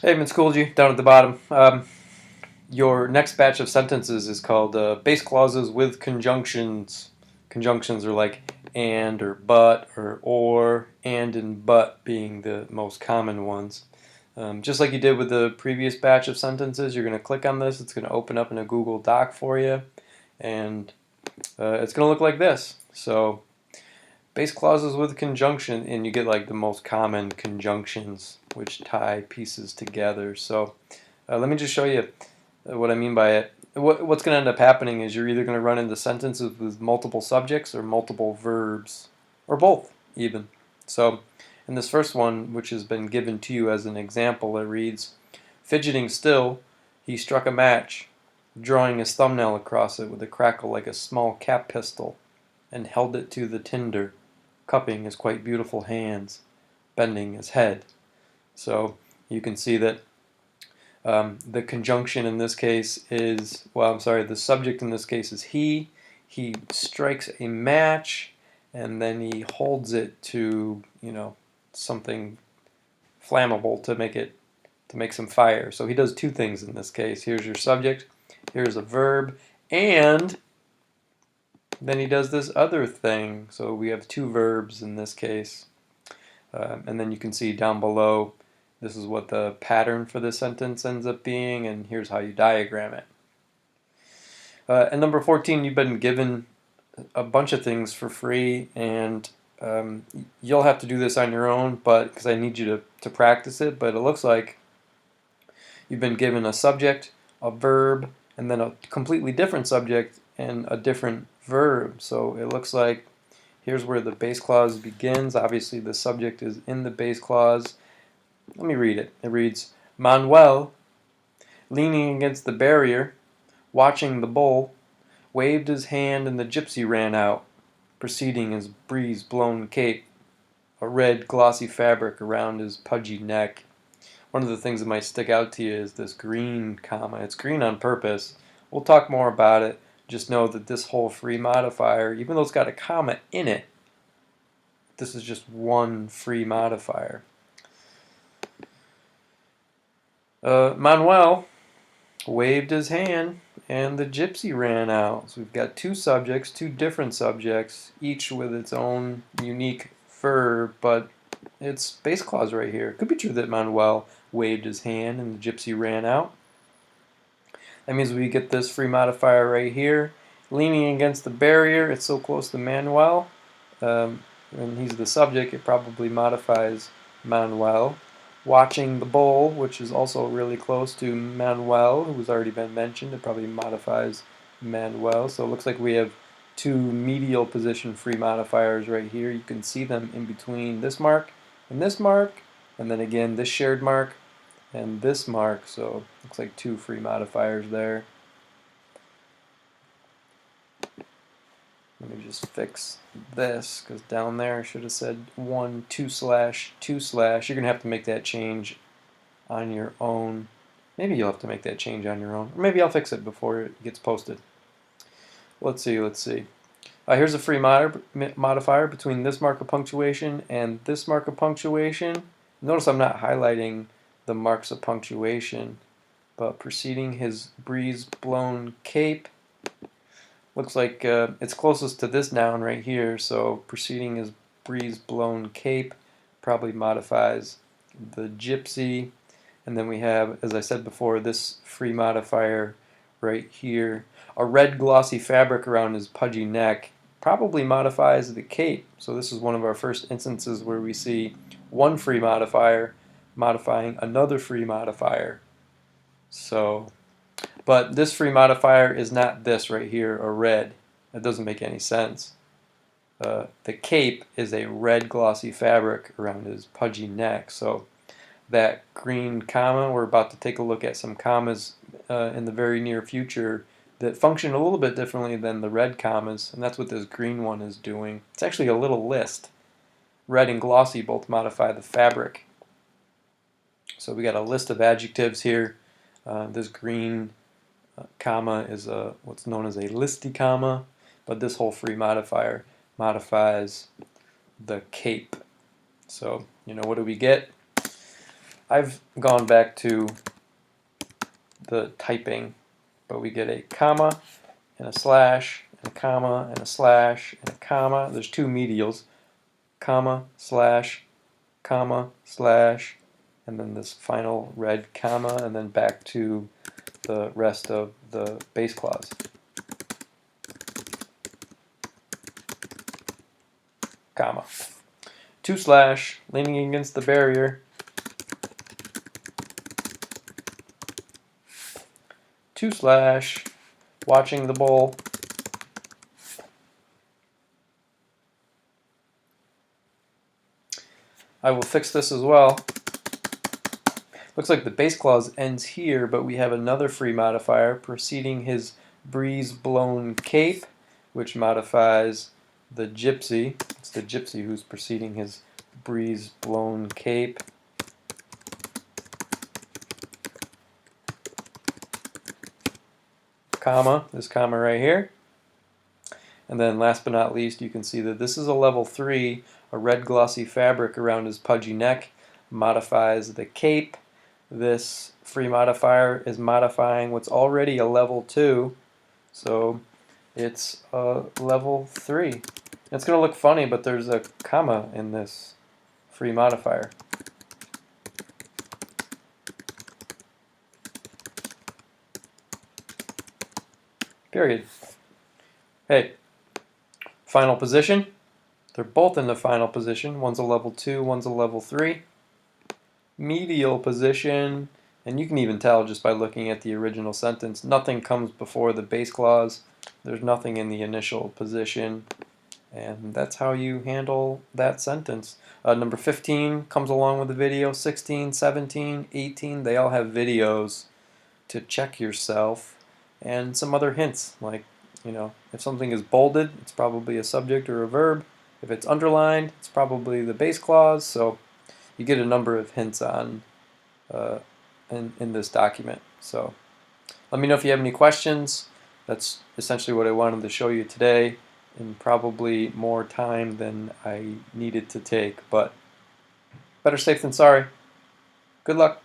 Hey, Miss Coolgy, down at the bottom. Your next batch of sentences is called base clauses with conjunctions. Conjunctions are like and or but or, and but being the most common ones. Just like you did with the previous batch of sentences, you're going to click on this. It's going to open up in a Google Doc for you, and it's going to look like this. So, base clauses with conjunction, and you get like the most common conjunctions which tie pieces together. So, let me just show you what I mean by it. What's going to end up happening is you're either going to run into sentences with multiple subjects or multiple verbs, or both, even. So, in this first one, which has been given to you as an example, it reads, fidgeting still, he struck a match, drawing his thumbnail across it with a crackle like a small cap pistol, and held it to the tinder, cupping his quite beautiful hands, bending his head. So, you can see that the conjunction in this case is, well, I'm sorry, the subject in this case is he. He strikes a match and then he holds it to, something flammable to make some fire. So he does two things in this case. Here's your subject, here's a verb, and then he does this other thing. So we have two verbs in this case. And then you can see down below, this is what the pattern for the sentence ends up being, and here's how you diagram it. And number 14, you've been given a bunch of things for free, and you'll have to do this on your own, but because I need you to practice it. But it looks like you've been given a subject, a verb, and then a completely different subject and a different verb. So it looks like here's where the base clause begins. Obviously, the subject is in the base clause. Let me read it. It reads, Manuel, leaning against the barrier, watching the bull, waved his hand and the gypsy ran out, preceding his breeze-blown cape, a red glossy fabric around his pudgy neck. One of the things that might stick out to you is this green comma. It's green on purpose. We'll talk more about it. Just know that this whole free modifier, even though it's got a comma in it, this is just one free modifier. Manuel waved his hand and the gypsy ran out. So we've got two subjects, two different subjects, each with its own unique verb, but it's base clause right here. It could be true that Manuel waved his hand and the gypsy ran out. That means we get this free modifier right here. Leaning against the barrier, it's so close to Manuel. And he's the subject, it probably modifies Manuel. Watching the bull, which is also really close to Manuel, who's already been mentioned, it probably modifies Manuel. So it looks like we have two medial position free modifiers right here. You can see them in between this mark, and then again this shared mark and this mark. So it looks like two free modifiers there. Let me just fix this, because down there I should have said 1, 2 slash, 2 slash. You're going to have to make that change on your own. Maybe you'll have to make that change on your own. Or maybe I'll fix it before it gets posted. Let's see. Here's a free modifier between this mark of punctuation and this mark of punctuation. Notice I'm not highlighting the marks of punctuation, but preceding his breeze-blown cape. Looks like it's closest to this noun right here, so preceding his breeze-blown cape probably modifies the gypsy. And then we have, as I said before, this free modifier right here. A red glossy fabric around his pudgy neck probably modifies the cape. So this is one of our first instances where we see one free modifier modifying another free modifier. So but this free modifier is not this right here, a red. That doesn't make any sense. The cape is a red glossy fabric around his pudgy neck. So that green comma, we're about to take a look at some commas in the very near future that function a little bit differently than the red commas, and that's what this green one is doing. It's actually a little list. Red and glossy both modify the fabric. So we got a list of adjectives here. This green comma is what's known as a listy comma, but this whole free modifier modifies the cape. So, what do we get? I've gone back to the typing, but we get a comma and a slash and a comma and a slash and a comma. There's two medials, comma, slash, and then this final red comma, and then back to the rest of the base clause. Comma. 2 slash, leaning against the barrier. 2 slash, watching the bowl. I will fix this as well. Looks like the base clause ends here, but we have another free modifier preceding his breeze-blown cape, which modifies the gypsy. It's the gypsy who's preceding his breeze-blown cape. Comma, this comma right here. And then last but not least, you can see that this is a level 3. A red glossy fabric around his pudgy neck modifies the cape. This free modifier is modifying what's already a level 2. So it's a level 3. It's going to look funny, but there's a comma in this free modifier. Period. Hey, final position. They're both in the final position. One's a level 2, one's a level 3. Medial position, and you can even tell just by looking at the original sentence, nothing comes before the base clause. There's nothing in the initial position, and that's how you handle that sentence. Number 15 comes along with the video. 16, 17, 18, they all have videos to check yourself, and some other hints, like, if something is bolded, it's probably a subject or a verb. If it's underlined, it's probably the base clause. So you get a number of hints on in this document. So let me know if you have any questions. That's essentially what I wanted to show you today, in probably more time than I needed to take, but better safe than sorry. Good luck.